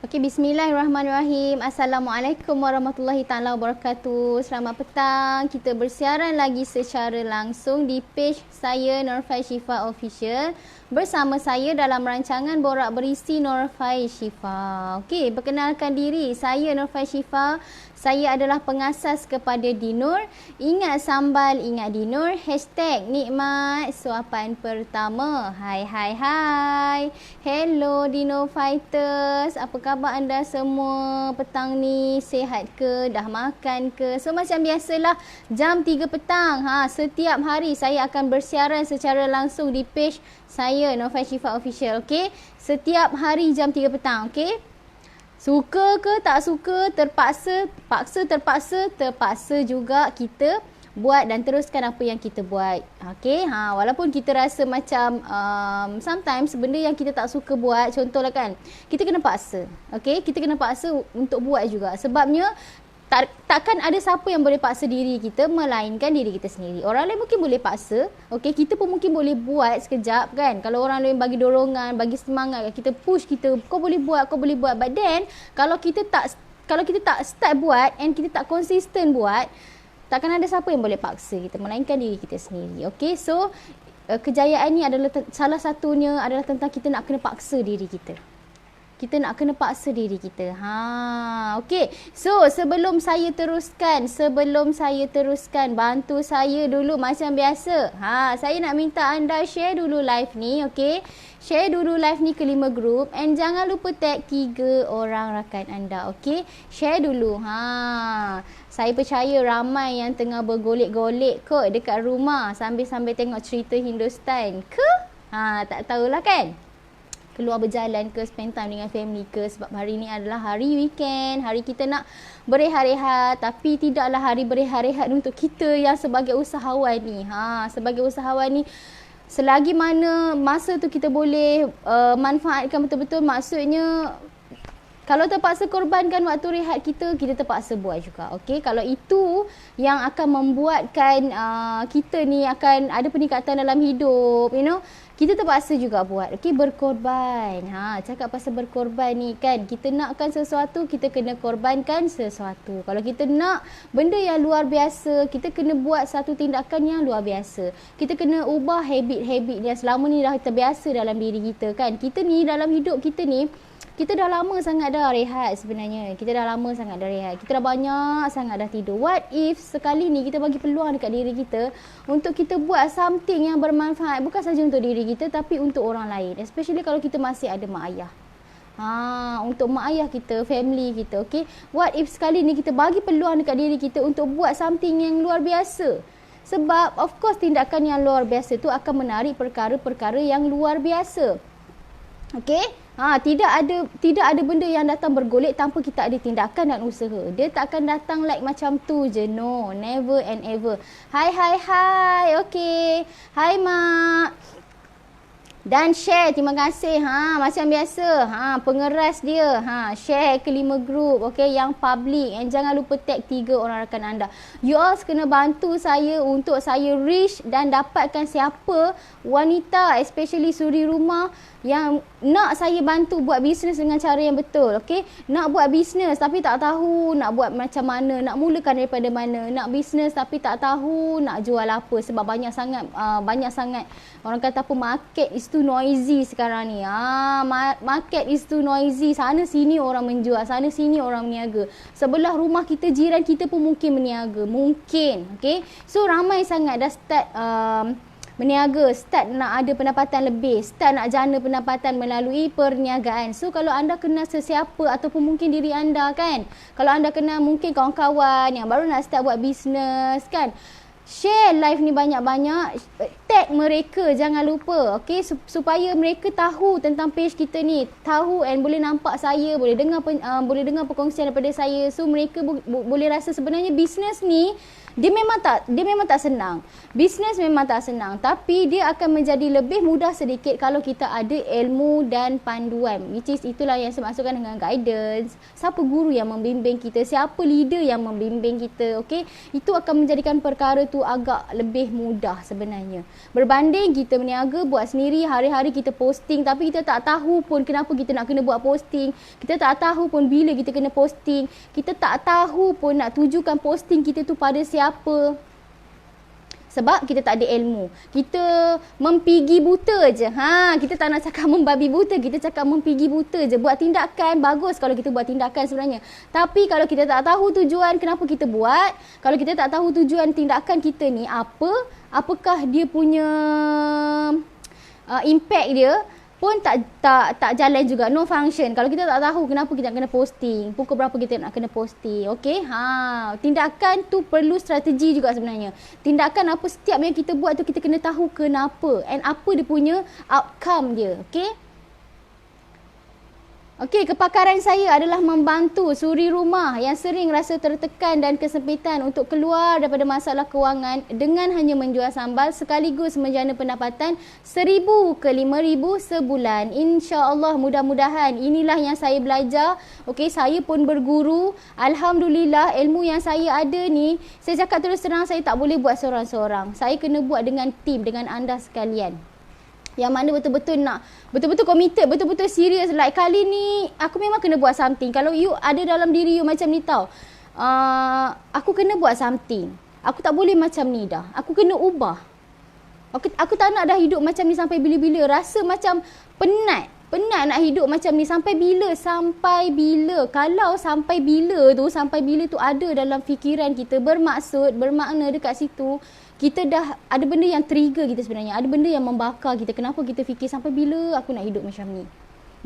Okey, bismillahirrahmanirrahim. Assalamualaikum warahmatullahi taala wabarakatuh. Selamat petang. Kita bersiaran lagi secara langsung di page saya Nurfai Syifa Official. Bersama saya dalam rancangan Borak Berisi Nurfai Syifa. Okey, perkenalkan diri. Saya Nurfai Syifa. Saya adalah pengasas kepada Dinur. Ingat sambal, ingat Dinur. #nikmat suapan pertama. Hai. Hello Dino Fighters. Apa khabar anda semua petang ni? Sihat ke? Dah makan ke? So macam biasalah jam 3 petang. Setiap hari saya akan bersiaran secara langsung di page saya Nurfai Syifa Official. Okey? Setiap hari jam 3 petang. Okey? Suka ke tak suka, terpaksa juga kita buat dan teruskan apa yang kita buat. Okey, walaupun kita rasa macam sometimes benda yang kita tak suka buat, contohlah kan, kita kena paksa. Okey, kita kena paksa untuk buat juga. Sebabnya takkan ada siapa yang boleh paksa diri kita melainkan diri kita sendiri. Orang lain mungkin boleh paksa, okey, kita pun mungkin boleh buat sekejap kan. Kalau orang lain bagi dorongan, bagi semangat, kita push kita, kau boleh buat. But then kalau kita tak start buat and kita tak konsisten buat, takkan ada siapa yang boleh paksa kita melainkan diri kita sendiri. Okey, so kejayaan ni adalah salah satunya adalah tentang kita nak kena paksa diri kita. Kita nak kena paksa diri kita. Okey. So, sebelum saya teruskan, bantu saya dulu macam biasa. Saya nak minta anda share dulu live ni, okey? Share dulu live ni ke 5 grup and jangan lupa tag 3 orang rakan anda, okey? Share dulu. Saya percaya ramai yang tengah bergolek-golek kot dekat rumah sambil-sambil tengok cerita Hindustan ke? Tak tahulah kan? Keluar berjalan ke, spend time dengan family ke, sebab hari ni adalah hari weekend, hari kita nak berehat-rehat, tapi tidaklah hari berehat-rehat untuk kita yang sebagai usahawan ni. Sebagai usahawan ni, selagi mana masa tu kita boleh manfaatkan betul-betul, maksudnya kalau terpaksa korbankan waktu rehat kita terpaksa buat juga. Okey, kalau itu yang akan membuatkan kita ni akan ada peningkatan dalam hidup, kita terpaksa juga buat. Okey, berkorban. Cakap pasal berkorban ni kan, kita nakkan sesuatu, kita kena korbankan sesuatu. Kalau kita nak benda yang luar biasa, kita kena buat satu tindakan yang luar biasa. Kita kena ubah habit-habit yang selama ni dah terbiasa dalam diri kita kan. Kita ni dalam hidup kita ni, kita dah lama sangat dah rehat sebenarnya. Kita dah lama sangat dah rehat. Kita dah banyak sangat dah tidur. What if sekali ni kita bagi peluang dekat diri kita untuk kita buat something yang bermanfaat. Bukan saja untuk diri kita tapi untuk orang lain. Especially kalau kita masih ada mak ayah. Untuk mak ayah kita, family kita. Okay? What if sekali ni kita bagi peluang dekat diri kita untuk buat something yang luar biasa. Sebab of course tindakan yang luar biasa tu akan menarik perkara-perkara yang luar biasa. Okay? Tidak ada benda yang datang bergolek tanpa kita ada tindakan dan usaha. Dia tak akan datang like macam tu je. No, never and ever. Hai. Okay. Hai mak. Dan share, terima kasih. Macam biasa. Pengeras dia. Share ke 5 grup, okey, yang public. And jangan lupa tag 3 orang rakan anda. You all kena bantu saya untuk saya reach dan dapatkan siapa wanita, especially suri rumah yang nak saya bantu buat bisnes dengan cara yang betul, okey? Nak buat bisnes tapi tak tahu nak buat macam mana, nak mulakan daripada mana. Nak bisnes tapi tak tahu nak jual apa sebab banyak sangat orang kata apa, market is too noisy sekarang ni. Market is too noisy. Sana sini orang menjual, sana sini orang meniaga. Sebelah rumah kita, jiran kita pun mungkin meniaga. Mungkin, okey? So ramai sangat dah start meniaga, start nak ada pendapatan lebih, start nak jana pendapatan melalui perniagaan. So kalau anda kenal sesiapa ataupun mungkin diri anda kan, kalau anda kenal mungkin kawan-kawan yang baru nak start buat bisnes kan, share live ni banyak-banyak, tag mereka jangan lupa, okey, supaya mereka tahu tentang page kita ni, tahu and boleh nampak saya, boleh dengar perkongsian daripada saya. So mereka boleh rasa sebenarnya bisnes ni dia memang tak senang. Bisnes memang tak senang, tapi dia akan menjadi lebih mudah sedikit kalau kita ada ilmu dan panduan. Which is itulah yang saya maksudkan dengan guidance. Siapa guru yang membimbing kita, siapa leader yang membimbing kita, okey? Itu akan menjadikan perkara tu agak lebih mudah sebenarnya. Berbanding kita berniaga, buat sendiri, hari-hari kita posting tapi kita tak tahu pun kenapa kita nak kena buat posting. Kita tak tahu pun bila kita kena posting. Kita tak tahu pun nak tujukan posting kita tu pada siapa. Sebab kita tak ada ilmu. Kita mempigi buta je. Kita tak nak cakap membabi buta. Kita cakap mempigi buta je. Buat tindakan, bagus kalau kita buat tindakan sebenarnya. Tapi kalau kita tak tahu tujuan kenapa kita buat, kalau kita tak tahu tujuan tindakan kita ni apa, apakah dia punya impact dia, pun tak jalan juga, no function. Kalau kita tak tahu kenapa kita nak kena posting, pukul berapa kita nak kena posting, okey? Tindakan tu perlu strategi juga sebenarnya. Tindakan apa setiap yang kita buat tu kita kena tahu kenapa and apa dia punya outcome dia, okey? Okey, kepakaran saya adalah membantu suri rumah yang sering rasa tertekan dan kesempitan untuk keluar daripada masalah kewangan dengan hanya menjual sambal sekaligus menjana pendapatan 1,000 ke 5,000 sebulan. InsyaAllah, mudah-mudahan inilah yang saya belajar. Okey, saya pun berguru. Alhamdulillah, ilmu yang saya ada ni, saya cakap terus terang, saya tak boleh buat seorang-seorang. Saya kena buat dengan tim, dengan anda sekalian. Yang mana betul-betul nak, betul-betul committed, betul-betul serius. Like kali ni, aku memang kena buat something. Kalau you ada dalam diri you macam ni tau, aku kena buat something. Aku tak boleh macam ni dah. Aku kena ubah. Aku tak nak dah hidup macam ni sampai bila-bila. Rasa macam penat. Penat nak hidup macam ni. Sampai bila? Sampai bila? Kalau sampai bila tu ada dalam fikiran kita, bermaksud, bermakna dekat situ, kita dah ada benda yang trigger kita sebenarnya. Ada benda yang membakar kita. Kenapa kita fikir sampai bila aku nak hidup macam ni?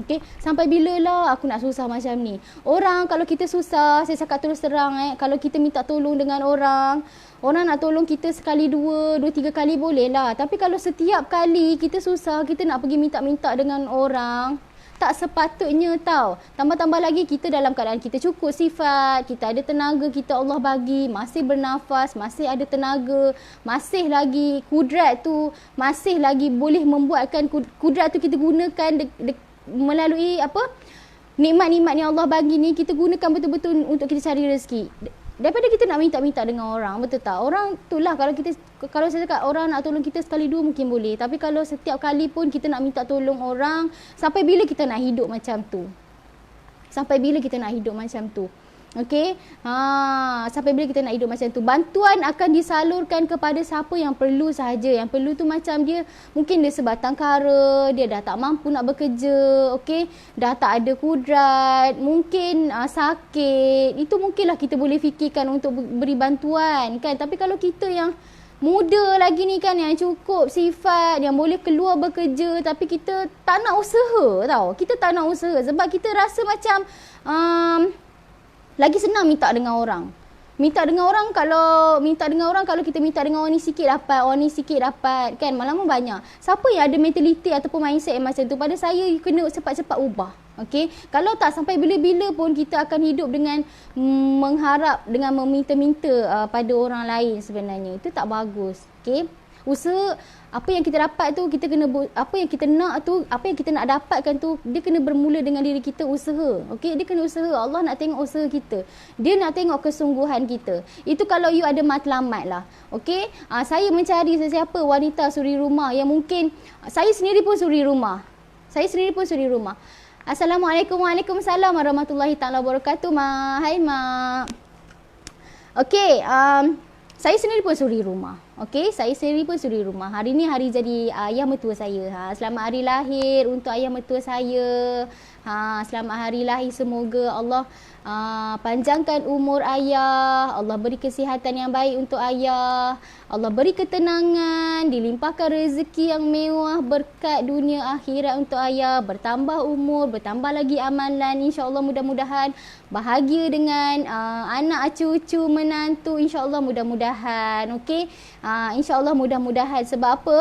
Okay? Sampai bila lah aku nak susah macam ni? Orang kalau kita susah, saya cakap terus terang kalau kita minta tolong dengan orang, orang nak tolong kita sekali, dua, tiga kali boleh lah. Tapi kalau setiap kali kita susah, kita nak pergi minta-minta dengan orang, tak sepatutnya tau. Tambah-tambah lagi kita dalam keadaan kita cukup sifat, kita ada tenaga, kita Allah bagi, masih bernafas, masih ada tenaga, masih lagi kudrat tu, masih lagi boleh membuatkan kudrat tu kita gunakan melalui apa? Nikmat-nikmat yang Allah bagi ni kita gunakan betul-betul untuk kita cari rezeki. Daripada kita nak minta-minta dengan orang, betul tak? Orang tu lah, kalau saya cakap orang nak tolong kita sekali dua mungkin boleh. Tapi kalau setiap kali pun kita nak minta tolong orang, sampai bila kita nak hidup macam tu? Sampai bila kita nak hidup macam tu? Okey? Sampai bila kita nak hidup macam tu? Bantuan akan disalurkan kepada siapa yang perlu sahaja. Yang perlu tu macam dia, mungkin dia sebatang kara, dia dah tak mampu nak bekerja, okey? Dah tak ada kudrat, mungkin sakit. Itu mungkinlah kita boleh fikirkan untuk beri bantuan, kan? Tapi kalau kita yang muda lagi ni kan, yang cukup sifat, yang boleh keluar bekerja, tapi kita tak nak usaha tau. Kita tak nak usaha sebab kita rasa macam lagi senang minta dengan orang. Kalau kita minta dengan orang ni sikit dapat, orang ni sikit dapat, kan? Malam banyak. Siapa yang ada mentaliti ataupun mindset yang macam tu? Pada saya, you kena cepat-cepat ubah. Okey? Kalau tak, sampai bila-bila pun kita akan hidup dengan mengharap, dengan meminta-minta pada orang lain sebenarnya. Itu tak bagus. Okey? Usaha, apa yang kita dapat tu, kita kena, apa yang kita nak tu, apa yang kita nak dapatkan tu, dia kena bermula dengan diri kita, usaha. Okey, dia kena usaha. Allah nak tengok usaha kita. Dia nak tengok kesungguhan kita. Itu kalau you ada matlamat lah. Okey, saya mencari sesiapa wanita suri rumah yang mungkin, saya sendiri pun suri rumah. Assalamualaikum, waalaikumsalam warahmatullahi taala wabarakatuh, Mak. Hai, Mak. Okey, saya sendiri pun suri rumah. Okey, saya sendiri pun suri rumah. Hari ni hari jadi ayah mertua saya. Selamat hari lahir untuk ayah mertua saya. Selamat hari lahir. Semoga Allah panjangkan umur ayah. Allah beri kesihatan yang baik untuk ayah. Allah beri ketenangan, dilimpahkan rezeki yang mewah, berkat dunia akhirat untuk ayah. Bertambah umur, bertambah lagi amalan. InsyaAllah mudah-mudahan bahagia dengan anak, cucu, menantu. InsyaAllah mudah-mudahan. Okey. InsyaAllah mudah-mudahan. Sebab apa?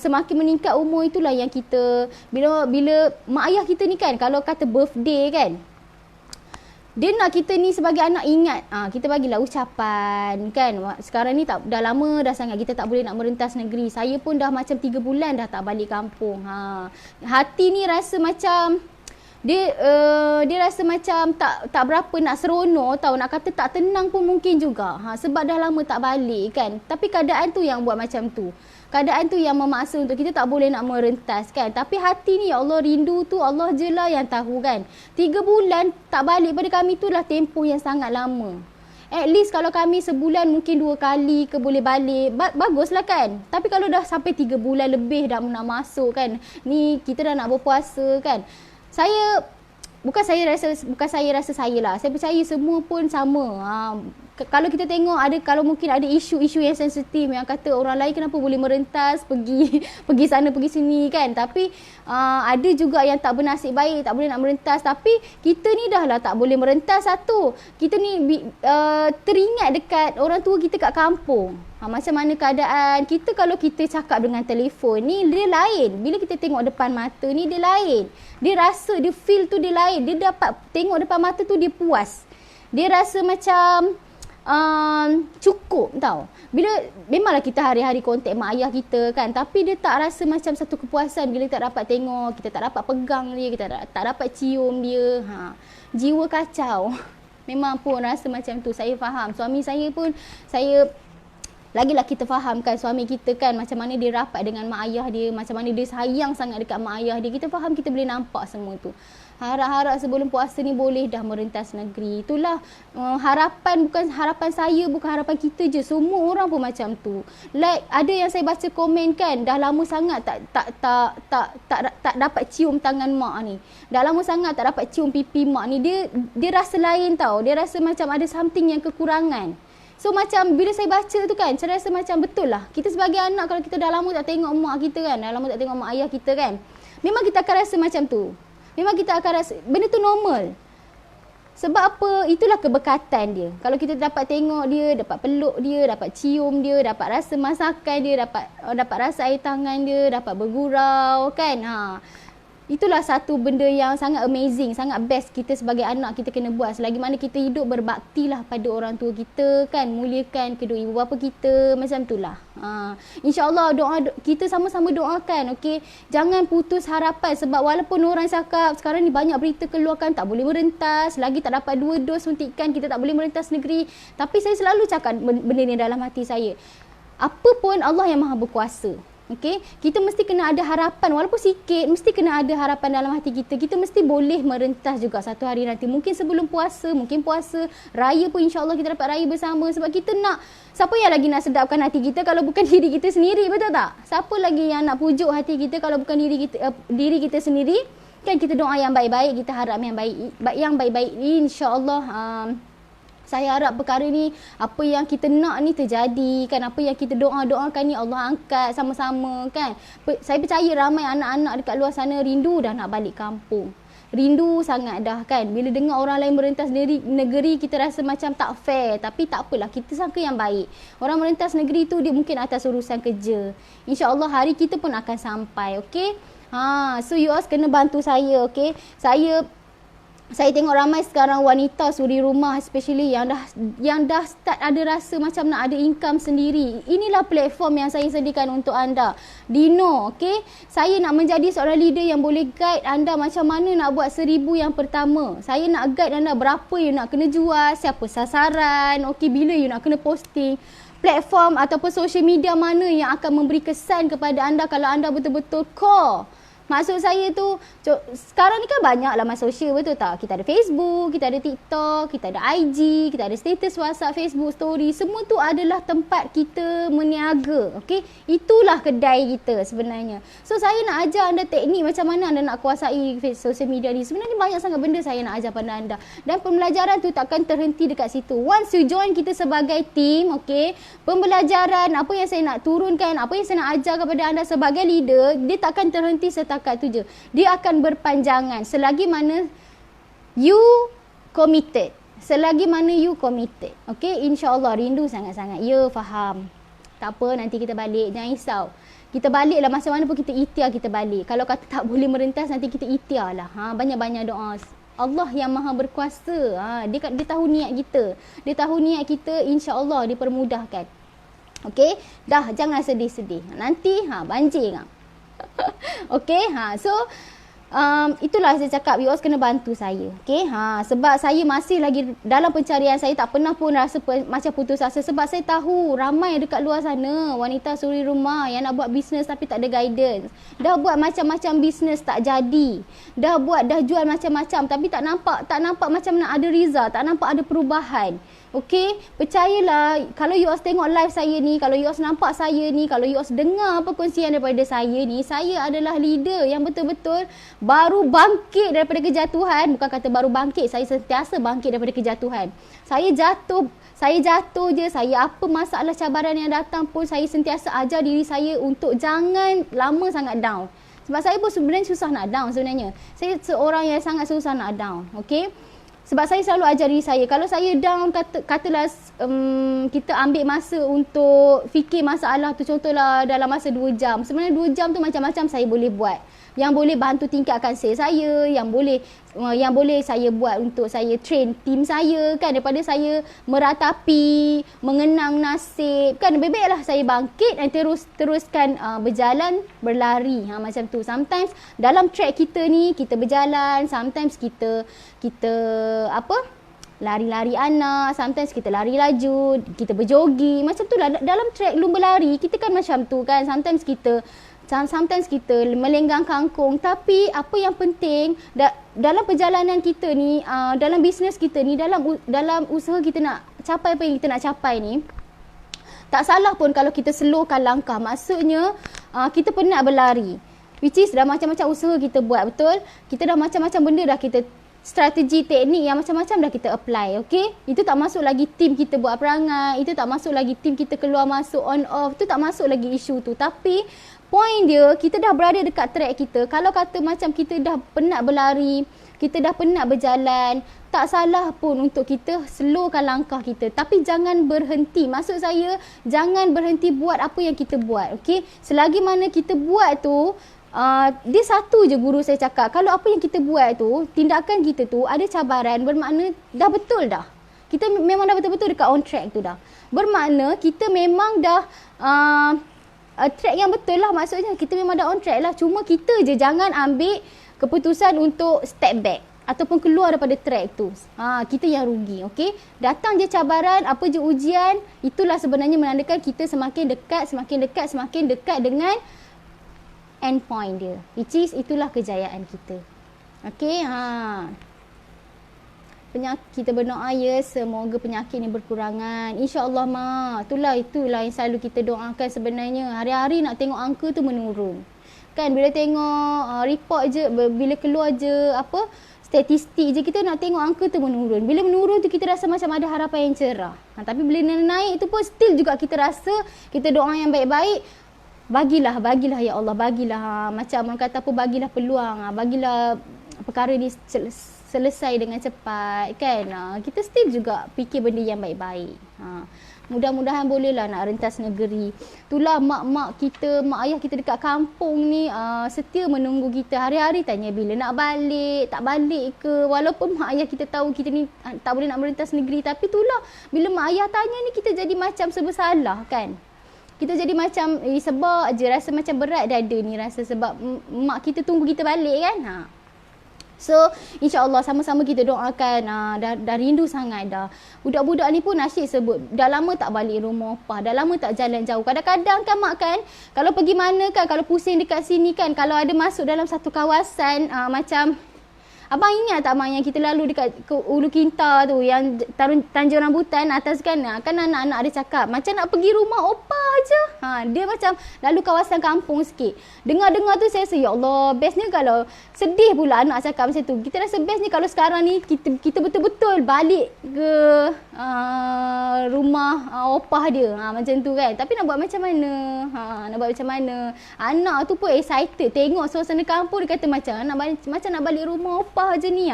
Semakin meningkat umur itulah yang kita, bila mak ayah kita ni kan, kalau kata birthday kan, dia nak kita ni sebagai anak ingat. Kita bagilah ucapan kan. Sekarang ni dah lama dah sangat kita tak boleh nak merentas negeri. Saya pun dah macam 3 bulan dah tak balik kampung. Hati ni rasa macam dia rasa macam tak berapa nak seronok tau. Nak kata tak tenang pun mungkin juga. Sebab dah lama tak balik kan. Tapi keadaan tu yang buat macam tu. keadaan tu yang memaksa untuk kita tak boleh nak merentas kan. Tapi hati ni ya Allah, rindu tu Allah je lah yang tahu kan. 3 bulan tak balik pada kami tu lah tempoh yang sangat lama. At least kalau kami sebulan mungkin 2 kali ke boleh balik, baguslah kan. Tapi kalau dah sampai 3 bulan lebih dah nak masuk kan, ni kita dah nak berpuasa kan. Bukan saya rasa saya lah. Saya percaya semua pun sama. Kalau kita tengok kalau mungkin ada isu-isu yang sensitif yang kata orang lain kenapa boleh merentas pergi pergi sana pergi sini kan. Tapi ada juga yang tak bernasib baik, tak boleh nak merentas. Tapi kita ni dah lah tak boleh merentas satu. Kita ni teringat dekat orang tua kita kat kampung. Macam mana keadaan kita kalau kita cakap dengan telefon ni dia lain. Bila kita tengok depan mata ni dia lain. Dia rasa, dia feel tu dia lain. Dia dapat tengok depan mata tu dia puas. Dia rasa macam cukup tau. Bila memanglah kita hari-hari kontak mak ayah kita kan, tapi dia tak rasa macam satu kepuasan bila tak dapat tengok, kita tak dapat pegang dia, kita tak dapat cium dia. Jiwa kacau. Memang pun rasa macam tu. Saya faham. Suami saya pun lagilah kita fahamkan suami kita kan macam mana dia rapat dengan mak ayah dia, macam mana dia sayang sangat dekat mak ayah dia. Kita faham, kita boleh nampak semua tu. Harap-harap sebelum puasa ni boleh dah merentas negeri. Itulah harapan, bukan harapan saya, bukan harapan kita je. Semua orang pun macam tu. Like ada yang saya baca komen kan, dah lama sangat tak dapat cium tangan mak ni. Dah lama sangat tak dapat cium pipi mak ni. Dia rasa lain tau. Dia rasa macam ada something yang kekurangan. So macam bila saya baca tu kan, saya rasa macam betul lah. Kita sebagai anak kalau kita dah lama tak tengok mak kita kan, dah lama tak tengok mak ayah kita kan, memang kita akan rasa macam tu. Memang kita akan rasa benda tu normal. Sebab apa? Itulah keberkatan dia. Kalau kita dapat tengok dia, dapat peluk dia, dapat cium dia, dapat rasa masakan dia, dapat rasa air tangan dia, dapat bergurau kan. Itulah satu benda yang sangat amazing, sangat best kita sebagai anak kita kena buat. Selagi mana kita hidup, berbaktilah pada orang tua kita kan, muliakan kedua ibu bapa kita, macam itulah. InsyaAllah kita sama-sama doakan, okey. Jangan putus harapan sebab walaupun orang cakap sekarang ni banyak berita keluarkan tak boleh merentas, lagi tak dapat 2 dos suntikan, kita tak boleh merentas negeri. Tapi saya selalu cakap benda ni dalam hati saya. Apa pun Allah yang Maha Berkuasa. Okey, kita mesti kena ada harapan walaupun sikit, mesti kena ada harapan dalam hati kita. Kita mesti boleh merentas juga satu hari nanti. Mungkin sebelum puasa, mungkin puasa, raya pun insya-Allah kita dapat raya bersama sebab kita nak, siapa yang lagi nak sedapkan hati kita kalau bukan diri kita sendiri, betul tak? Siapa lagi yang nak pujuk hati kita kalau bukan diri kita sendiri? Kan kita doa yang baik-baik, kita harap yang baik-baik insya-Allah. Saya harap perkara ni, apa yang kita nak ni terjadi kan, apa yang kita doakan ni Allah angkat sama-sama kan. Saya percaya ramai anak-anak dekat luar sana rindu dah nak balik kampung. Rindu sangat dah kan. Bila dengar orang lain merentas negeri, kita rasa macam tak fair. Tapi tak apalah, kita sangka yang baik. Orang merentas negeri tu dia mungkin atas urusan kerja. InsyaAllah hari kita pun akan sampai, okey. So you all kena bantu saya, okey. Saya tengok ramai sekarang wanita suri rumah especially yang dah start ada rasa macam nak ada income sendiri. Inilah platform yang saya sediakan untuk anda. Dino, okey? Saya nak menjadi seorang leader yang boleh guide anda macam mana nak buat 1000 yang pertama. Saya nak guide anda berapa you nak kena jual, siapa sasaran, okey, bila you nak kena posting. Platform ataupun social media mana yang akan memberi kesan kepada anda kalau anda betul-betul core. Maksud saya tu, sekarang ni kan banyak laman sosial, betul tak? Kita ada Facebook, kita ada TikTok, kita ada IG, kita ada status WhatsApp, Facebook story. Semua tu adalah tempat kita meniaga, okey? Itulah kedai kita sebenarnya. So saya nak ajar anda teknik macam mana anda nak kuasai sosial media ni. Sebenarnya banyak sangat benda saya nak ajar pada anda. Dan pembelajaran tu takkan terhenti dekat situ. Once you join kita sebagai team, okey? Pembelajaran, apa yang saya nak turunkan, apa yang saya nak ajar kepada anda sebagai leader, dia takkan terhenti setakat tu je. Dia akan berpanjangan selagi mana you committed. Selagi mana you committed. Okey, insya-Allah rindu sangat-sangat. Ya, faham. Tak apa, nanti kita balik, jangan risau. Kita baliklah macam mana pun kita ikhtiar kita balik. Kalau kata tak boleh merentas nanti kita ikhtiarlah. Banyak-banyak doa. Allah yang Maha Berkuasa. Dia tahu niat kita. Dia tahu niat kita, insya-Allah dipermudahkan. Okey, dah jangan sedih-sedih. Nanti banjir kan. Okey, so itulah saya cakap, you all kena bantu saya. Okay, sebab saya masih lagi dalam pencarian. Saya tak pernah pun rasa macam putus asa, sebab saya tahu ramai dekat luar sana wanita suri rumah yang nak buat bisnes tapi tak ada guidance. Dah buat macam-macam bisnes tak jadi, dah jual macam-macam tapi tak nampak macam nak ada result, tak nampak ada perubahan. Okey, percayalah, kalau you all tengok live saya ni, kalau you all nampak saya ni, kalau you all dengar perkongsian daripada saya ni, saya adalah leader yang betul-betul baru bangkit daripada kejatuhan. Bukan kata baru bangkit, saya sentiasa bangkit daripada kejatuhan. Saya jatuh je, saya apa masalah cabaran yang datang pun saya sentiasa ajar diri saya untuk jangan lama sangat down. Sebab saya pun sebenarnya susah nak down sebenarnya. Saya seorang yang sangat susah nak down, okey? Sebab saya selalu ajar diri saya, kalau saya down, katalah kita ambil masa untuk fikir masalah tu, contohlah dalam masa 2 jam. Sebenarnya 2 jam tu macam-macam saya boleh buat. Yang boleh bantu tingkatkan sales saya, yang boleh saya buat untuk saya train tim saya kan, daripada saya meratapi, mengenang nasib kan, lebih baiklah saya bangkit dan teruskan berjalan, berlari macam tu. Sometimes dalam track kita ni kita berjalan, sometimes kita lari-lari anak, sometimes kita lari laju, kita berjogging, macam tu lah dalam track lumba lari kita kan macam tu kan. Sometimes kita melenggang kangkung, tapi apa yang penting dalam perjalanan kita ni, dalam bisnes kita ni, dalam usaha kita nak capai apa yang kita nak capai ni, tak salah pun kalau kita slowkan langkah. Maksudnya kita penat berlari, which is dah macam-macam usaha kita buat, betul? Kita dah macam-macam benda dah kita, strategi, teknik yang macam-macam dah kita apply, okey? Itu tak masuk lagi tim kita buat perangai, itu tak masuk lagi tim kita keluar masuk on off, tu tak masuk lagi isu tu. Tapi point dia, kita dah berada dekat track kita. Kalau kata macam kita dah penat berlari, kita dah penat berjalan, tak salah pun untuk kita slowkan langkah kita. Tapi jangan berhenti. Maksud saya, jangan berhenti buat apa yang kita buat, okey? Selagi mana kita buat tu, dia satu je guru saya cakap, kalau apa yang kita buat tu, tindakan kita tu ada cabaran, bermakna dah betul dah. Kita memang dah betul-betul dekat on track tu dah. Bermakna kita memang dah track yang betul lah, maksudnya kita memang dah on track lah. Cuma kita je jangan ambil keputusan untuk step back ataupun keluar daripada track tu. Kita yang rugi, okey? Datang je cabaran, apa je ujian, itulah sebenarnya menandakan kita semakin dekat dengan end point dia, which is itulah kejayaan kita. Okey, kita berdoa ya, semoga penyakit ni berkurangan. InsyaAllah itulah yang selalu kita doakan sebenarnya. Hari-hari nak tengok angka tu menurun. Kan bila tengok report je, bila keluar je statistik je, kita nak tengok angka tu menurun. Bila menurun tu kita rasa macam ada harapan yang cerah. Tapi bila naik tu pun still juga kita rasa, kita doa yang baik-baik. Bagilah ya Allah, bagilah. Macam orang kata apa, bagilah peluang, bagilah perkara ni selesai dengan cepat kan. Kita still juga fikir benda yang baik-baik. Mudah-mudahan bolehlah nak rentas negeri. Itulah mak ayah kita dekat kampung ni setia menunggu kita. Hari-hari tanya bila nak balik, tak balik ke. Walaupun mak ayah kita tahu kita ni tak boleh nak merentas negeri, tapi itulah bila mak ayah tanya ni, kita jadi macam serba salah kan. Kita jadi macam sebab je, rasa macam berat dada ni, rasa sebab mak kita tunggu kita balik kan. So, insyaAllah sama-sama kita doakan. Dah rindu sangat dah. Budak-budak ni pun nasyid sebut, dah lama tak balik rumah opah, dah lama tak jalan jauh. Kadang-kadang kan mak kan, kalau pergi mana kan, kalau pusing dekat sini kan, kalau ada masuk dalam satu kawasan macam, abang ingat tak mak yang kita lalu dekat Ulu Kinta tu, yang Tanjung Rambutan atas kan anak-anak ada cakap macam nak pergi rumah opah je. Dia macam lalu kawasan kampung sikit. Dengar-dengar tu saya rasa, ya Allah, bestnya kalau, sedih pula anak cakap macam tu. Kita rasa bestnya kalau sekarang ni kita betul-betul balik ke rumah opah dia. Macam tu kan. Tapi nak buat macam mana? Anak tu pun excited tengok suasana kampung. Dia kata macam nak balik rumah opah je ni.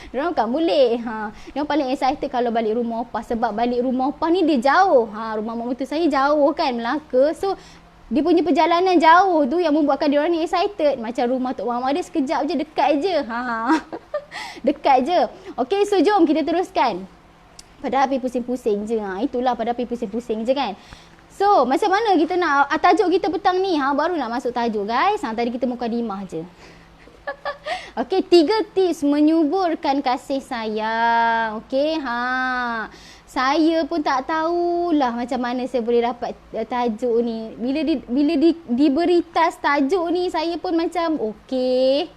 Diorang kan boleh. Diorang paling excited kalau balik rumah opah, sebab balik rumah opah ni dia jauh. Rumah mak mertua saya jauh kan, Melaka. So dia punya perjalanan jauh tu yang membuatkan diorang ni excited. Macam rumah Tok Mama dia sekejap je, dekat je. Dekat je. Okey, so jom kita teruskan. Padahal pergi pusing-pusing je. Itulah, padahal pergi pusing-pusing je kan. So, macam mana kita nak tajuk kita petang ni? Baru nak masuk tajuk guys. Tadi kita mukadimah je. Okey, 3 tips menyuburkan kasih sayang. Okey, saya pun tak tahulah macam mana saya boleh dapat tajuk ni. Diberi task tajuk ni, saya pun macam okey.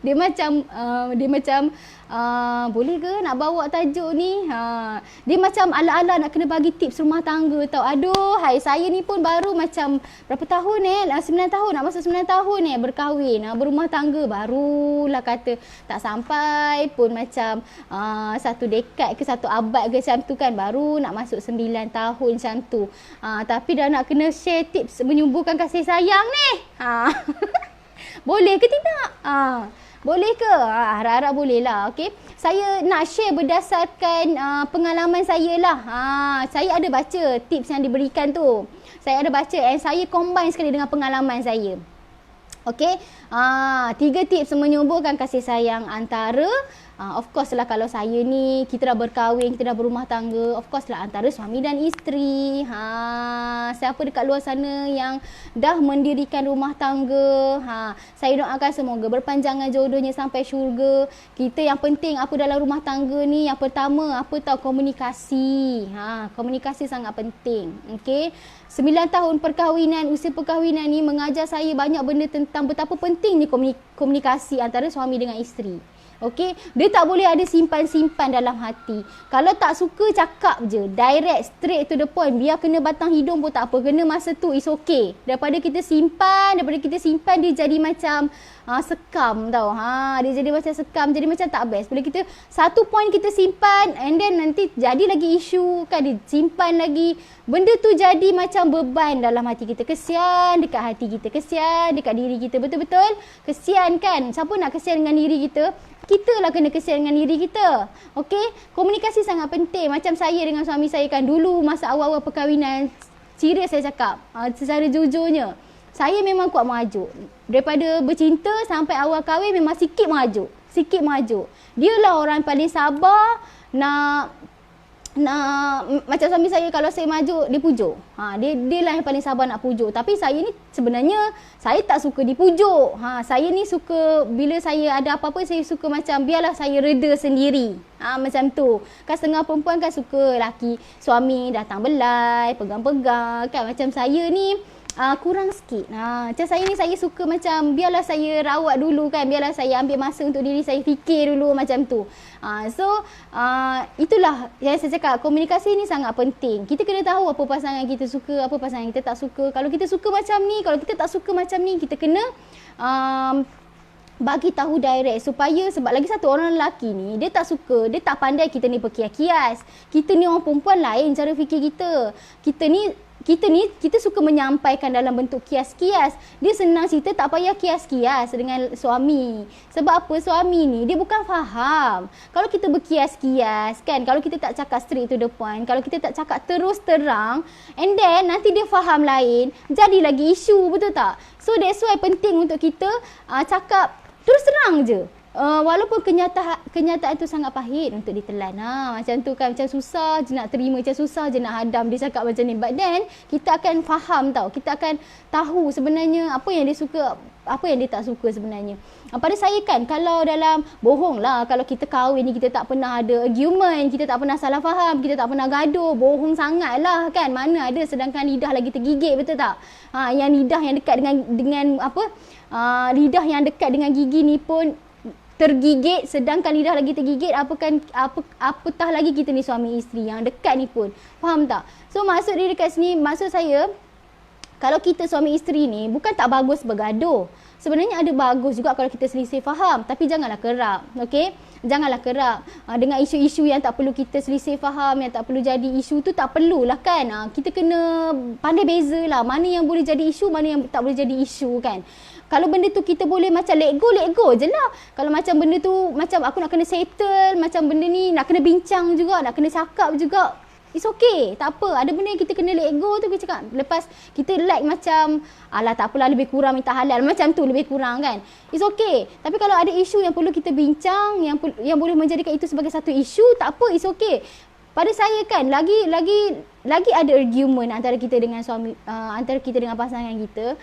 Dia macam boleh ke nak bawa tajuk ni? Dia macam ala-ala nak kena bagi tips rumah tangga tau. Aduh, hai, saya ni pun baru macam berapa tahun 9 tahun, nak masuk 9 tahun berkahwin. Berumah tangga barulah kata tak sampai pun macam 1 dekad ke 1 abad ke macam tu kan. Baru nak masuk 9 tahun macam tu. Tapi dah nak kena share tips menyuburkan kasih sayang ni. Boleh ke tidak? Boleh ke? Harap-harap boleh lah. Okay? Saya nak share berdasarkan pengalaman saya lah. Saya ada baca tips yang diberikan tu. Saya ada baca and saya combine sekali dengan pengalaman saya. Okay? 3 tips menyuburkan kasih sayang antara of course lah kalau saya ni kita dah berkahwin, kita dah berumah tangga, of course lah antara suami dan isteri. Siapa dekat luar sana yang dah mendirikan rumah tangga, saya doakan semoga berpanjangan jodohnya sampai syurga. Kita yang penting apa dalam rumah tangga ni, yang pertama apa tahu, komunikasi. Komunikasi sangat penting. Okey. 9 tahun perkahwinan, usia perkahwinan ni mengajar saya banyak benda tentang betapa pentingnya komunikasi antara suami dengan isteri. Okey, dia tak boleh ada simpan-simpan dalam hati. Kalau tak suka, cakap je, direct, straight to the point. Biar kena batang hidung pun tak apa, kena masa tu is okay. Daripada kita simpan dia jadi macam sekam tau. Dia jadi macam sekam, jadi macam tak best. Bila kita satu point kita simpan and then nanti jadi lagi isu kan, dia simpan lagi. Benda tu jadi macam beban dalam hati kita. Kesian dekat hati kita, kesian dekat diri kita. Betul-betul kesian kan. Siapa nak kesian dengan diri kita? Kita lah kena kesian dengan diri kita. Okey, komunikasi sangat penting. Macam saya dengan suami saya kan, dulu masa awal-awal perkahwinan, serius saya cakap, secara jujurnya, saya memang kuat merajuk. Daripada bercinta sampai awal kahwin memang sikit merajuk. Dialah orang paling sabar nak macam suami saya, kalau saya maju dia pujuk. Dia lah yang paling sabar nak pujuk. Tapi saya ni sebenarnya saya tak suka dipujuk. Saya ni suka bila saya ada apa-apa, saya suka macam biarlah saya reda sendiri. Macam tu. Kan setengah perempuan kan suka laki suami datang belai, pegang-pegang kan. Macam saya ni kurang sikit. Macam saya ni, saya suka macam biarlah saya rawat dulu kan, biarlah saya ambil masa untuk diri saya, fikir dulu macam tu. Itulah yang saya cakap, komunikasi ni sangat penting. Kita kena tahu apa pasangan kita suka, apa pasangan kita tak suka. Kalau kita suka macam ni, kalau kita tak suka macam ni, kita kena bagi tahu direct, supaya sebab lagi satu, orang lelaki ni dia tak suka, dia tak pandai kita ni berkias-kias. Kita ni orang perempuan lain cara fikir kita. Kita suka menyampaikan dalam bentuk kias-kias. Dia senang cerita, tak payah kias-kias dengan suami. Sebab apa? Suami ni dia bukan faham. Kalau kita berkias-kias kan, kalau kita tak cakap straight to the point, kalau kita tak cakap terus terang, and then nanti dia faham lain, jadi lagi isu, betul tak? So that's why penting untuk kita cakap terus terang je. Walaupun kenyataan tu sangat pahit untuk ditelan. Macam tu kan, macam susah je nak terima, macam susah je nak hadam dia cakap macam ni. But then kita akan faham tau, kita akan tahu sebenarnya apa yang dia suka, apa yang dia tak suka sebenarnya. Pada saya kan, kalau dalam bohong lah, kalau kita kahwin ni kita tak pernah ada argument, kita tak pernah salah faham, kita tak pernah gaduh, bohong sangat lah kan. Mana ada, sedangkan lidah lagi tergigit, betul tak? Yang lidah yang dekat dengan apa, lidah yang dekat dengan gigi ni pun tergigit, sedangkan lidah lagi tergigit, apatah lagi kita ni suami isteri yang dekat ni pun. Faham tak? So maksud dia dekat sini, maksud saya, kalau kita suami isteri ni bukan tak bagus bergaduh. Sebenarnya ada bagus juga kalau kita selisih faham, tapi janganlah kerap. Okey? Janganlah kerap dengan isu-isu yang tak perlu kita selisih faham, yang tak perlu jadi isu tu, tak perlulah kan. Kita kena pandai bezalah mana yang boleh jadi isu, mana yang tak boleh jadi isu kan. Kalau benda tu kita boleh macam let go je lah. Kalau macam benda tu macam aku nak kena settle, macam benda ni nak kena bincang juga, nak kena cakap juga, it's okay, tak apa. Ada benda yang kita kena let go tu, kita cakap. Lepas kita like macam, alah tak apalah, lebih kurang minta halal, macam tu lebih kurang kan. It's okay. Tapi kalau ada isu yang perlu kita bincang, yang boleh menjadikan itu sebagai satu isu, tak apa, it's okay. Pada saya kan, lagi ada argument antara kita dengan suami, antara kita dengan pasangan kita.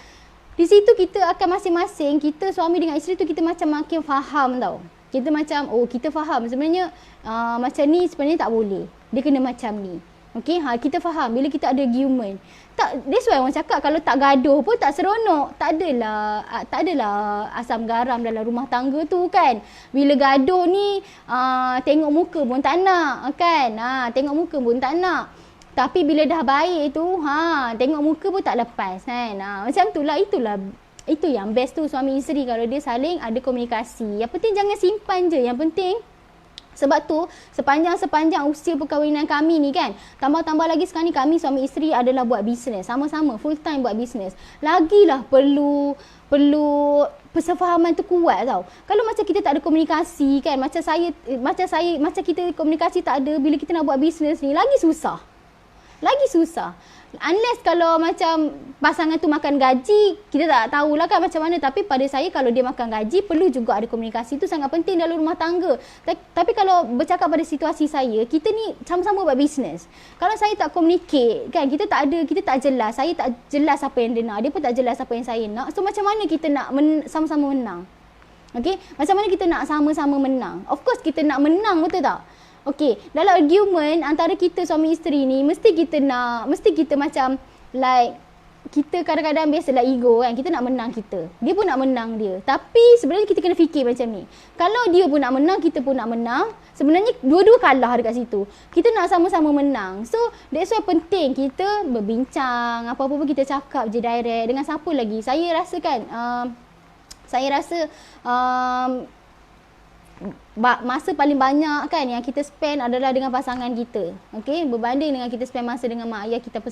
Di situ kita akan masing-masing, kita suami dengan isteri tu kita macam makin faham tau. Kita macam, oh kita faham sebenarnya macam ni sebenarnya tak boleh. Dia kena macam ni. Okay, kita faham bila kita ada argument. That's why orang cakap kalau tak gaduh pun tak seronok. Tak adalah asam garam dalam rumah tangga tu kan. Bila gaduh ni, tengok muka pun tak nak kan. Tengok muka pun tak nak. Tapi bila dah baik tu, tengok muka pun tak lepas kan. Macam itulah, itu yang best tu suami isteri kalau dia saling ada komunikasi. Yang penting jangan simpan je. Yang penting sebab tu sepanjang usia perkahwinan kami ni kan, tambah-tambah lagi sekarang ni kami suami isteri adalah buat bisnes. Sama-sama full time buat bisnes. Lagilah perlu persefahaman tu kuat tau. Kalau macam kita tak ada komunikasi kan, macam kita komunikasi tak ada bila kita nak buat bisnes ni, lagi susah. Unless kalau macam pasangan tu makan gaji, kita tak tahulah kan macam mana. Tapi pada saya kalau dia makan gaji, perlu juga ada komunikasi. Itu sangat penting dalam rumah tangga. Tapi kalau bercakap pada situasi saya, kita ni sama-sama buat bisnes. Kalau saya tak communicate kan, kita tak jelas. Saya tak jelas apa yang dia nak, dia pun tak jelas apa yang saya nak. So macam mana kita nak sama-sama menang? Okay, macam mana kita nak sama-sama menang? Of course kita nak menang, betul tak? Okey, dalam argument antara kita suami isteri ni mesti kita macam like kita kadang-kadang biasalah ego kan, kita nak menang kita. Dia pun nak menang dia. Tapi sebenarnya kita kena fikir macam ni. Kalau dia pun nak menang, kita pun nak menang, sebenarnya dua-dua kalah dekat situ. Kita nak sama-sama menang. So, that's why penting kita berbincang, apa-apa pun kita cakap je direct dengan siapa lagi. Saya rasa kan masa paling banyak kan yang kita spend adalah dengan pasangan kita. Okey, berbanding dengan kita spend masa dengan mak ayah kita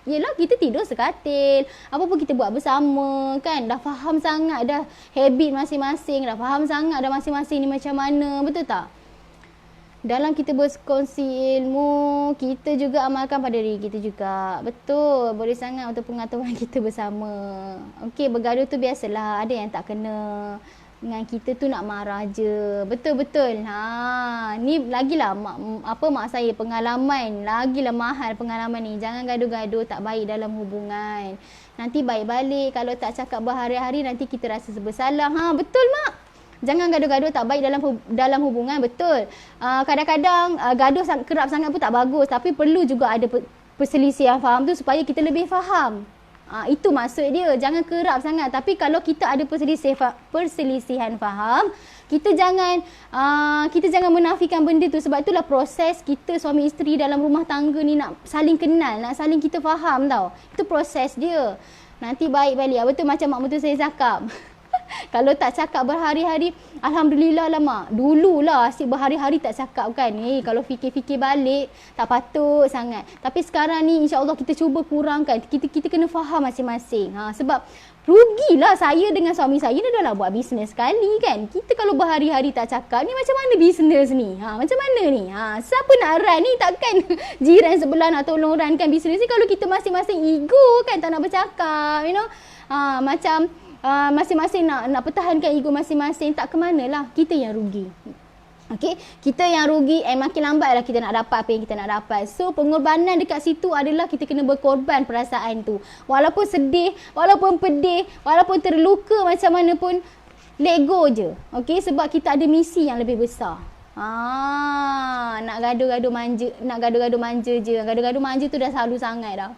yelah kita tidur sekatil, apa pun kita buat bersama kan, dah faham sangat dah habit masing-masing, dah faham sangat dah masing-masing ni macam mana, betul tak? Dalam kita berkongsi ilmu, kita juga amalkan pada diri kita juga. Betul, boleh sangat untuk pengetahuan kita bersama. Okey, bergaduh tu biasalah, ada yang tak kena dengan kita tu nak marah je. Betul-betul. Ni lagilah mak saya pengalaman, lagilah mahal pengalaman ni. Jangan gaduh-gaduh, tak baik dalam hubungan. Nanti baik balik, kalau tak cakap berhari-hari nanti kita rasa bersalah. Betul mak. Jangan gaduh-gaduh, tak baik dalam hubungan, betul. Kadang-kadang gaduh kerap sangat pun tak bagus, tapi perlu juga ada perselisihan faham tu supaya kita lebih faham. Itu maksud dia, jangan kerap sangat. Tapi kalau kita ada perselisihan faham, kita jangan menafikan benda tu. Sebab itulah proses kita suami isteri dalam rumah tangga ni nak saling kenal, nak saling kita faham tau. Itu proses dia. Nanti baik balik. Betul macam mak betul saya cakap. Kalau tak cakap berhari-hari, alhamdulillah lah mak. Dululah asyik berhari-hari tak cakap kan. Kalau fikir-fikir balik, tak patut sangat. Tapi sekarang ni insya-Allah kita cuba kurangkan. Kita kena faham masing-masing. Sebab rugilah saya dengan suami saya ni dah buat bisnes sekali kan. Kita kalau berhari-hari tak cakap, ni macam mana bisnes ni? Macam mana ni? Siapa nak run ni? Takkan jiran sebelah nak tolong runkan bisnes ni kalau kita masing-masing ego kan, tak nak bercakap, you know. Masing-masing nak pertahankan ego masing-masing, tak ke manalah, kita yang rugi. Okey, kita yang rugi, makin lambatlah kita nak dapat apa yang kita nak dapat. So pengorbanan dekat situ adalah kita kena berkorban perasaan tu. Walaupun sedih, walaupun pedih, walaupun terluka macam mana pun, let go je. Okey, sebab kita ada misi yang lebih besar. Nak gaduh-gaduh manja je. Gaduh-gaduh manja tu dah selalu sangat dah.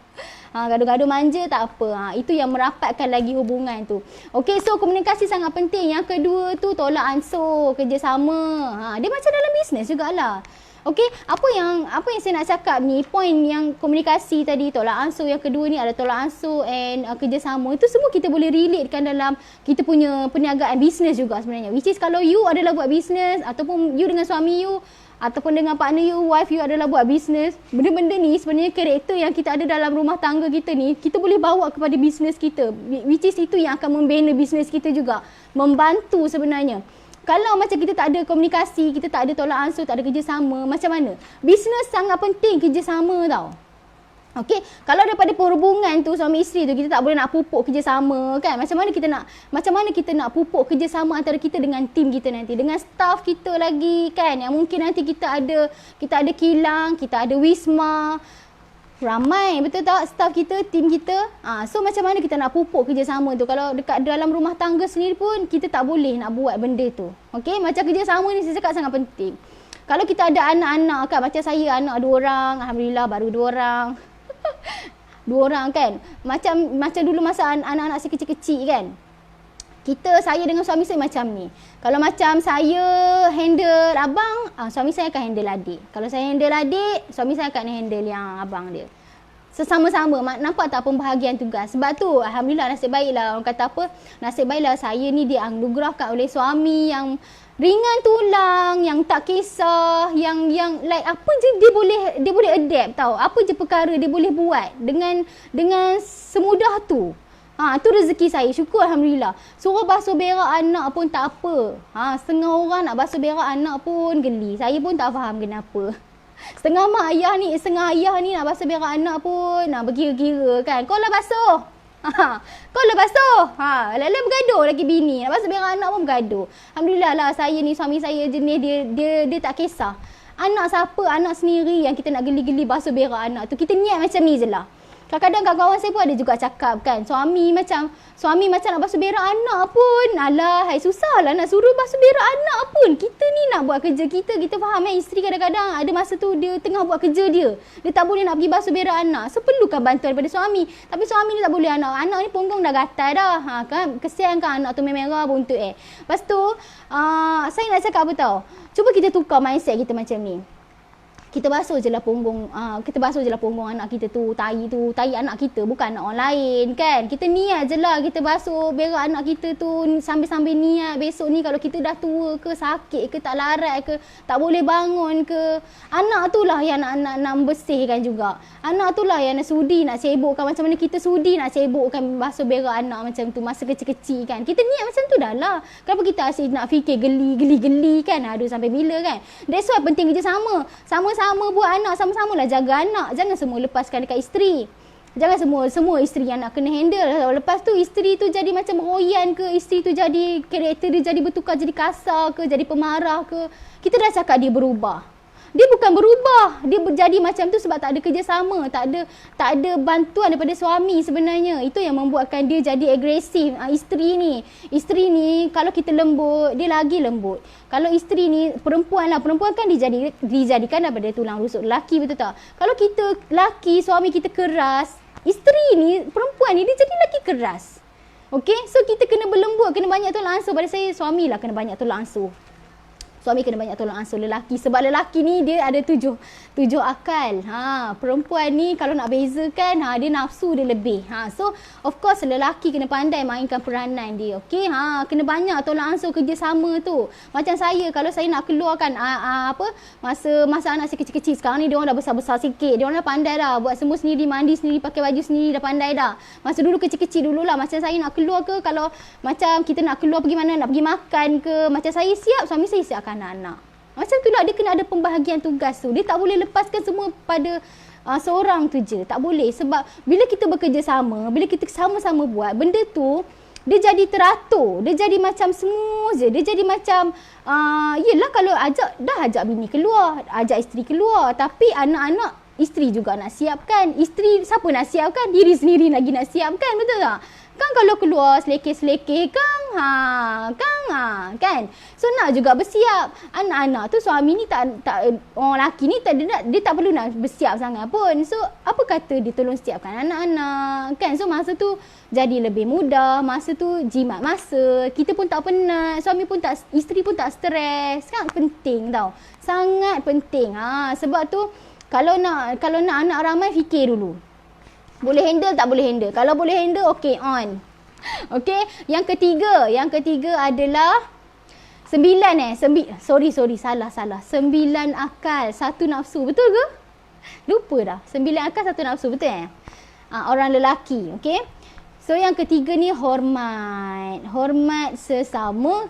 Gaduh-gaduh manja tak apa. Itu yang merapatkan lagi hubungan tu. Okey, so komunikasi sangat penting. Yang kedua tu tolak ansur, kerjasama. Dia macam dalam bisnes jugalah. Okey, apa yang saya nak cakap ni, point yang komunikasi tadi, tolak ansur, yang kedua ni ada tolak ansur and kerjasama. Itu semua kita boleh relatekan dalam kita punya perniagaan bisnes juga sebenarnya. Which is kalau you adalah buat bisnes ataupun you dengan suami you ataupun dengan partner you, wife you adalah buat bisnes, benda-benda ni sebenarnya karakter yang kita ada dalam rumah tangga kita ni, kita boleh bawa kepada bisnes kita. Which is itu yang akan membina bisnes kita juga. Membantu sebenarnya. Kalau macam kita tak ada komunikasi, kita tak ada tolak ansur, tak ada kerjasama, macam mana? Bisnes sangat penting kerjasama tau. Okey, kalau daripada perhubungan tu suami isteri tu kita tak boleh nak pupuk kerjasama kan? Macam mana kita nak pupuk kerjasama antara kita dengan tim kita nanti, dengan staff kita lagi kan? Yang mungkin nanti kita ada kilang, kita ada wisma. Ramai, betul tak staff kita, tim kita. So macam mana kita nak pupuk kerjasama tu? Kalau dekat dalam rumah tangga sendiri pun kita tak boleh nak buat benda tu. Okey, macam kerjasama ni saya cakap sangat penting. Kalau kita ada anak-anak kan, macam saya anak 2 orang, alhamdulillah baru 2 orang. 2 orang kan. Macam dulu masa anak-anak saya kecil-kecil kan. Saya dengan suami saya macam ni. Kalau macam saya handle abang, suami saya akan handle adik. Kalau saya handle adik, suami saya akan handle yang abang dia. Sesama-sama, nampak tak pembahagian tugas. Sebab tu alhamdulillah nasib baiklah, orang kata apa, nasib baiklah saya ni dianugerahkan oleh suami yang ringan tulang, yang tak kisah, yang like apa je dia boleh adapt tau. Apa je perkara dia boleh buat dengan semudah tu. Tu rezeki saya. Syukur alhamdulillah. Suruh basuh berak anak pun tak apa. Setengah orang nak basuh berak anak pun geli. Saya pun tak faham kenapa. Setengah ayah ni nak basuh berak anak pun nak berkira-kira kan. Kau lah basuh. Kau lah basuh. Lala bergaduh lagi bini. Nak basuh berak anak pun bergaduh. Alhamdulillah lah saya ni, suami saya jenis dia tak kisah. Anak siapa, anak sendiri yang kita nak geli-geli basuh berak anak tu. Kita niat macam ni je lah. Kadang-kadang kawan saya pun ada juga cakap kan, suami macam nak basuh berak anak pun, alah, susah lah nak suruh basuh berak anak pun. Kita ni nak buat kerja kita faham isteri kadang-kadang ada masa tu dia tengah buat kerja dia tak boleh nak pergi basuh berak anak. So perlukan bantuan daripada suami. Tapi suami ni tak boleh, anak ni punggung dah gatal dah. Kan kesian kan anak tu merah buntut Lepas tu saya nak cakap apa tau, cuba kita tukar mindset kita macam ni. Kita basuh je lah punggung anak kita tu, tai anak kita, bukan anak orang lain kan. Kita niat je lah kita basuh berak anak kita tu sambil-sambil niat besok ni kalau kita dah tua ke, sakit ke, tak larat ke, tak boleh bangun ke, anak tu lah yang nak bersihkan juga. Anak tu lah yang nak sudi, nak sibukkan macam mana kita sudi nak sibukkan basuh berak anak macam tu masa kecil-kecil kan. Kita niat macam tu dah lah. Kenapa kita asyik nak fikir geli kan, aduh sampai bila kan. That's why penting kerjasama. Sama-sama buat anak, sama-sama lah jaga anak. Jangan semua lepaskan dekat isteri. Jangan semua isteri yang nak kena handle. Lepas tu isteri tu jadi macam royan ke, isteri tu jadi karakter dia jadi bertukar, jadi kasar ke, jadi pemarah ke. Kita dah cakap dia berubah. Dia bukan berubah. Dia jadi macam tu sebab tak ada kerjasama, tak ada bantuan daripada suami sebenarnya. Itu yang membuatkan dia jadi agresif. Isteri ni kalau kita lembut, dia lagi lembut. Kalau isteri ni perempuan kan dijadikan daripada tulang rusuk lelaki, betul tak? Kalau kita lelaki, suami kita keras, isteri ni, perempuan ni dia jadi lagi keras. Okey, so kita kena berlembut, kena banyak tolong ansur. Pada saya suami lah kena banyak tolong ansur. Suami kena banyak tolong ansur lelaki. Sebab lelaki ni dia ada tujuh akal. Perempuan ni kalau nak bezakan, dia nafsu dia lebih. So of course lelaki kena pandai mainkan peranan dia. Okey, kena banyak tolong ansur kerjasama tu. Macam saya, kalau saya nak keluarkan masa anak saya kecil-kecil, sekarang ni dia orang dah besar-besar sikit. Dia orang dah pandai dah buat semua sendiri, mandi sendiri, pakai baju sendiri, dah pandai dah. Masa dulu kecil-kecil dululah, macam saya nak keluar ke, kalau macam kita nak keluar pergi mana, nak pergi makan ke, macam saya siap, suami saya siapkan anak-anak. Macam tu lah, dia kena ada pembahagian tugas tu. Dia tak boleh lepaskan semua pada seorang tu je. Tak boleh. Sebab bila kita bekerjasama, bila kita sama-sama buat, benda tu dia jadi teratur. Dia jadi macam smooth je. Dia jadi macam yelah kalau ajak bini keluar, ajak isteri keluar, tapi anak-anak isteri juga nak siapkan. Isteri siapa nak siapkan? Diri sendiri lagi nak siapkan, betul tak? Kan kalau keluar selekeh-selekeh kan. So nak juga bersiap. Anak-anak tu suami ni tak orang lelaki ni dia tak perlu nak bersiap sangat pun. So apa kata dia tolong siapkan anak-anak kan. So masa tu jadi lebih mudah. Masa tu jimat masa. Kita pun tak penat, suami pun tak, isteri pun tak stres. Sangat penting tau. Sangat penting. Sebab tu kalau nak anak ramai, fikir dulu. Boleh handle tak boleh handle. Kalau boleh handle, okay, on. Okay, yang ketiga adalah 9 salah. 9 akal, 1 nafsu. Betul ke? Lupa dah. 9 akal, 1 nafsu, betul orang lelaki, okay. So yang ketiga ni hormat. Hormat sesama.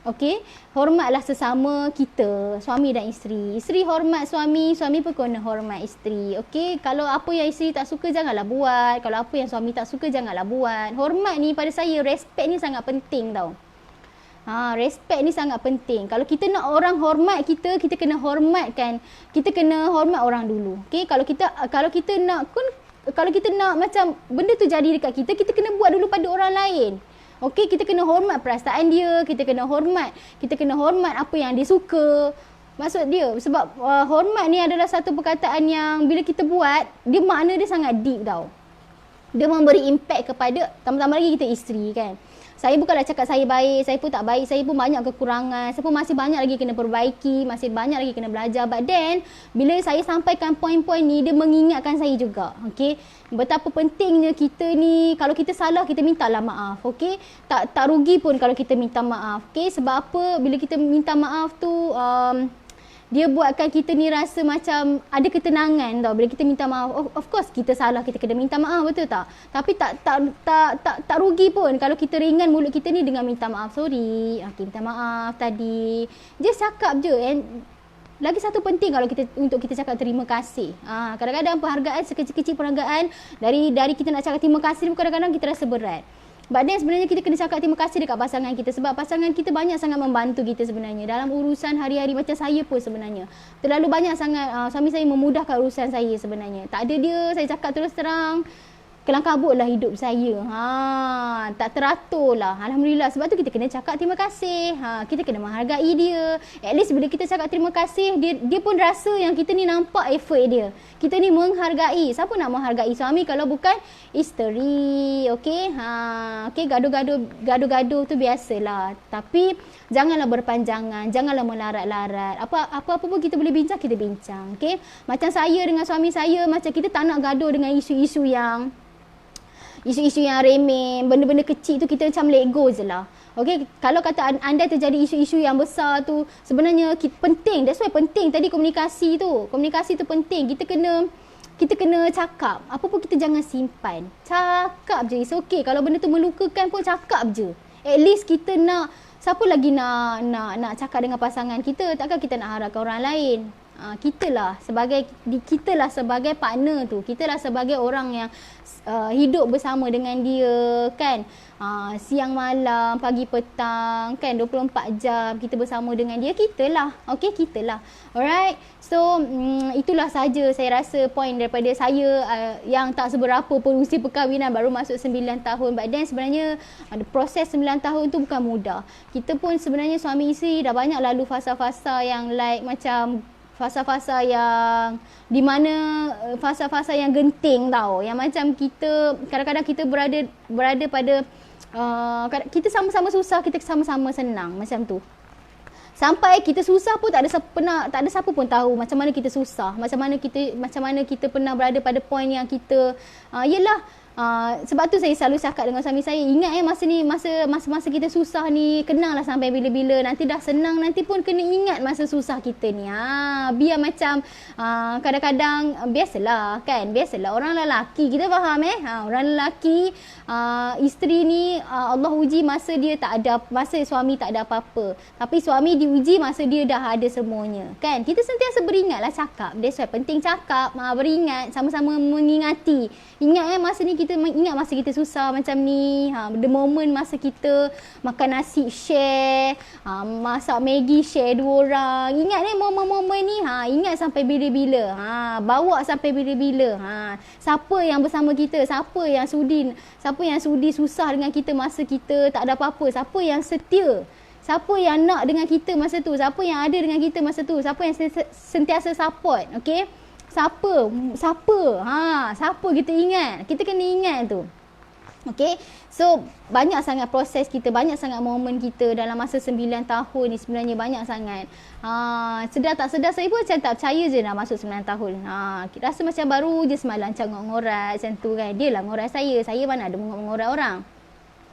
Okey, hormatlah sesama kita, suami dan isteri. Isteri hormat suami, suami pun kena hormat isteri. Okey, kalau apa yang isteri tak suka janganlah buat. Kalau apa yang suami tak suka janganlah buat. Hormat ni pada saya, respect ni sangat penting tau. Respect ni sangat penting. Kalau kita nak orang hormat kita, kita kena hormat orang dulu. Okey, kalau kita nak macam benda tu jadi dekat kita, kita kena buat dulu pada orang lain. Okey, kita kena hormat perasaan dia, kita kena hormat apa yang dia suka. Maksud dia, sebab hormat ni adalah satu perkataan yang bila kita buat, makna dia sangat deep tau. Dia memberi impact kepada, tambah-tambah lagi kita isteri kan. Saya bukanlah cakap saya baik, saya pun tak baik, saya pun banyak kekurangan, saya pun masih banyak lagi kena perbaiki, masih banyak lagi kena belajar. But then, bila saya sampaikan poin-poin ni, dia mengingatkan saya juga. Okay? Betapa pentingnya kita ni, kalau kita salah, kita mintalah maaf. Okay? Tak rugi pun kalau kita minta maaf. Okay? Sebab apa? Bila kita minta maaf tu, dia buatkan kita ni rasa macam ada ketenangan tau. Bila kita minta maaf, of course kita salah, kita kena minta maaf, betul tak? Tapi tak rugi pun kalau kita ringan mulut kita ni dengan minta maaf. Sorry, minta maaf tadi. Just cakap je. And lagi satu penting kalau untuk kita cakap terima kasih. Kadang-kadang penghargaan, sekecil-kecil penghargaan dari kita nak cakap terima kasih, kadang-kadang kita rasa berat. But then sebenarnya kita kena cakap terima kasih dekat pasangan kita, sebab pasangan kita banyak sangat membantu kita sebenarnya dalam urusan hari-hari. Macam saya pun sebenarnya terlalu banyak sangat suami saya memudahkan urusan saya sebenarnya. Tak ada dia, saya cakap terus terang, kelang kabut lah hidup saya. Tak teratur lah. Alhamdulillah. Sebab tu kita kena cakap terima kasih. Kita kena menghargai dia. At least bila kita cakap terima kasih, dia pun rasa yang kita ni nampak effort dia. Kita ni menghargai. Siapa nak menghargai suami kalau bukan isteri? Okey. Okey, gaduh-gaduh tu biasalah. Tapi janganlah berpanjangan, janganlah melarat-larat. Apa-apa pun kita boleh bincang, kita bincang. Okey. Macam saya dengan suami saya, macam kita tak nak gaduh dengan isu-isu yang remeh, benda-benda kecil tu kita macam let go je lah. Okay, kalau kata anda terjadi isu-isu yang besar tu, sebenarnya penting, that's why penting tadi komunikasi tu penting. Kita kena cakap, apa pun kita jangan simpan, cakap je. It's okay, kalau benda tu melukakan pun cakap je. At least kita nak, siapa lagi nak cakap dengan pasangan kita, takkan kita nak harapkan orang lain. Kitalah sebagai partner tu, kitalah sebagai orang yang hidup bersama dengan dia kan, siang malam, pagi petang kan, 24 jam kita bersama dengan dia, kitalah. Okey, kitalah. Alright, so itulah saja saya rasa poin daripada saya yang tak seberapa pun usia perkahwinan, baru masuk 9 tahun. But then sebenarnya proses 9 tahun tu bukan mudah. Kita pun sebenarnya suami isteri dah banyak lalu fasa-fasa yang like macam fasa-fasa yang di mana fasa-fasa yang genting tau, yang macam kita kadang-kadang kita berada pada kita sama-sama susah, kita sama-sama senang, macam tu. Sampai kita susah pun tak ada siapa pun tahu macam mana kita susah, macam mana kita pernah berada pada poin yang kita sebab tu saya selalu cakap dengan suami saya, ingat masa kita susah ni, kenanglah sampai bila-bila. Nanti dah senang, nanti pun kena ingat masa susah kita ni. Biar macam kadang-kadang biasalah orang lelaki, kita faham orang lelaki, isteri ni Allah uji masa suami tak ada apa-apa. Tapi suami diuji masa dia dah ada semuanya. Kan? Kita sentiasa beringatlah cakap. That's why penting cakap, beringat, sama-sama mengingati. Ingat masa ni kita ingat masa kita susah macam ni, the moment masa kita makan nasi share, masak Maggi share 2 orang. Ingat momen-momen ni, ingat sampai bila-bila. Bawa sampai bila-bila. Siapa yang bersama kita, siapa yang sudi susah dengan kita masa kita tak ada apa-apa, siapa yang setia, siapa yang nak dengan kita masa tu, siapa yang ada dengan kita masa tu, siapa yang sentiasa support. Okey, siapa kita ingat, kita kena ingat tu. Okey, so banyak sangat proses kita, banyak sangat momen kita dalam masa 9 tahun ni, sebenarnya banyak sangat. Sedar tak sedar saya pun macam tak percaya je dah masuk 9 tahun. Rasa macam baru je semalam cangok-ngorat macam tu kan. Dia lah ngorat saya mana ada mengorat orang.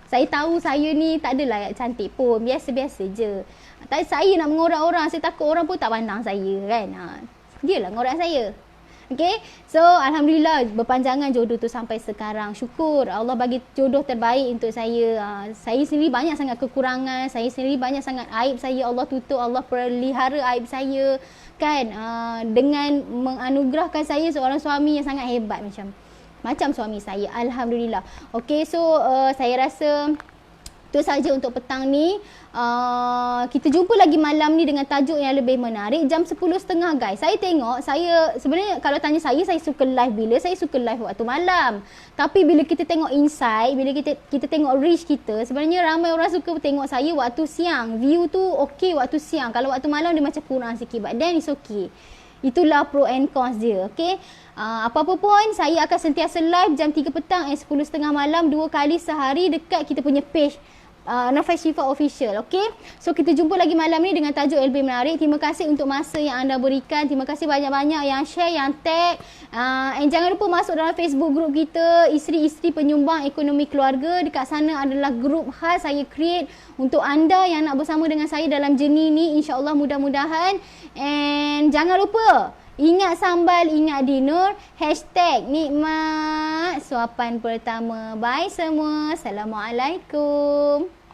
Saya tahu saya ni tak adalah cantik pun, biasa-biasa je. Tapi saya nak mengorat orang, saya takut orang pun tak pandang saya kan. Dia lah ngorat saya. Okay, so Alhamdulillah berpanjangan jodoh tu sampai sekarang. Syukur Allah bagi jodoh terbaik untuk saya. Saya sendiri banyak sangat kekurangan, saya sendiri banyak sangat aib saya. Allah tutup, Allah pelihara aib saya kan, dengan menganugerahkan saya seorang suami yang sangat hebat macam suami saya. Alhamdulillah. Okay, so saya rasa Itu saja untuk petang ni. Kita jumpa lagi malam ni dengan tajuk yang lebih menarik jam 10.30 guys. Saya tengok, sebenarnya kalau tanya saya suka live bila? Saya suka live waktu malam. Tapi bila kita tengok insight, bila kita tengok reach kita, sebenarnya ramai orang suka tengok saya waktu siang. View tu okey waktu siang. Kalau waktu malam dia macam kurang sikit. But then it's okay. Itulah pro and cons dia. Okay. Apa-apa pun saya akan sentiasa live jam 3 petang dan 10.30 malam 2 kali sehari dekat kita punya page Nafas Syifa Official. Okay. So kita jumpa lagi malam ni dengan tajuk yang lebih menarik. Terima kasih untuk masa yang anda berikan. Terima kasih banyak-banyak yang share, yang tag. And jangan lupa masuk dalam Facebook group kita, Isteri-Isteri Penyumbang Ekonomi Keluarga. Dekat sana adalah grup khas saya create untuk anda yang nak bersama dengan saya dalam journey ni. InsyaAllah mudah-mudahan. And jangan lupa, ingat sambal, ingat dinner. #nikmat suapan pertama. Bye semua. Assalamualaikum.